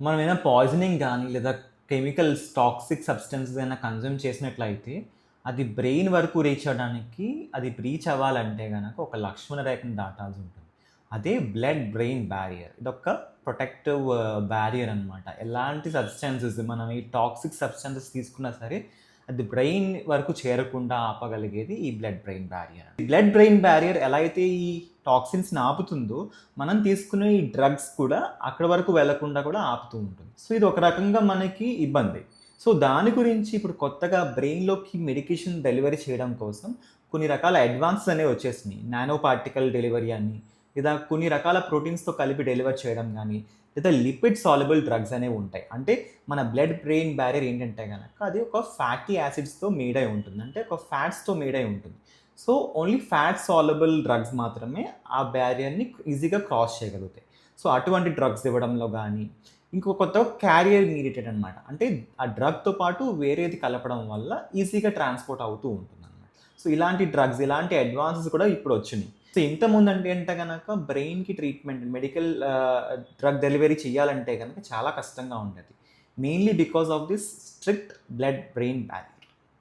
మనం ఏదైనా పాయిజనింగ్ గానీ, లేదా కెమికల్స్, టాక్సిక్ సబ్స్టెన్సెస్ ఏమైనా కన్జ్యూమ్ చేసినట్లయితే, అది బ్రెయిన్ వరకు రీచ్ అవ్వడానికి, అది రీచ్ అవ్వాలంటే గనక ఒక లక్ష్మణ రేఖను దాటాల్సి ఉంటుంది. అదే బ్లడ్ బ్రెయిన్ బ్యారియర్. ఇదొక ప్రొటెక్టివ్ బ్యారియర్ అనమాట. ఎలాంటి సబ్స్టెన్సెస్ మనం ఈ టాక్సిక్ సబ్స్టెన్సెస్ తీసుకున్నా సరే, అది బ్రెయిన్ వరకు చేరకుండా ఆపగలిగేది ఈ బ్లడ్ బ్రెయిన్ బ్యారియర్. ఈ బ్లడ్ బ్రెయిన్ బ్యారియర్ ఎలా అయితే ఈ టాక్సిన్స్‌ని ఆపుతుందో, మనం తీసుకునే ఈ డ్రగ్స్ కూడా అక్కడి వరకు వెళ్ళకుండా కూడా ఆపుతూ ఉంటుంది. సో, ఇది ఒక రకంగా మనకి ఇబ్బంది. సో, దాని గురించి ఇప్పుడు కొత్తగా బ్రెయిన్‌లోకి మెడికేషన్ డెలివరీ చేయడం కోసం కొన్ని రకాల అడ్వాన్సెస్ అనేవి వచ్చేసినాయి. నానో పార్టికల్ డెలివరీ అని, లేదా కొన్ని రకాల ప్రోటీన్స్‌తో కలిపి డెలివర్ చేయడం గానీ, లేదా లిపిడ్ సాల్యుబుల్ డ్రగ్స్ అనేవి ఉంటాయి. అంటే మన బ్లడ్ బ్రెయిన్ బ్యారియర్ ఏంటంటే గనక అది ఒక ఫ్యాటీ యాసిడ్స్‌తో మేడ్ అయి ఉంటుంది. అంటే ఒక ఫ్యాట్స్‌తో మేడ్ అయి ఉంటుంది. So, only fat soluble drugs మాత్రమే ఆ బ్యారియర్‌ని ఈజీగా క్రాస్ చేయగలుగుతాయి. సో, అటువంటి డ్రగ్స్ ఇవ్వడంలో గానీ, ఇంకో కొత్త క్యారియర్ మీడియేటెడ్ అనమాట. అంటే ఆ డ్రగ్‌తో పాటు వేరేది కలపడం వల్ల ఈజీగా ట్రాన్స్‌పోర్ట్ అవుతూ ఉంటుందనమాట. సో, ఇలాంటి డ్రగ్స్, ఇలాంటి అడ్వాన్సెస్ కూడా ఇప్పుడొచ్చినియి. సో, ఇంతకుముందంటే అంటే గనక బ్రెయిన్‌కి ట్రీట్మెంట్ మెడికల్ డ్రగ్ డెలివరీ చేయాలంటే గనక చాలా కష్టంగా ఉండేది. Mainly because of this strict blood brain barrier.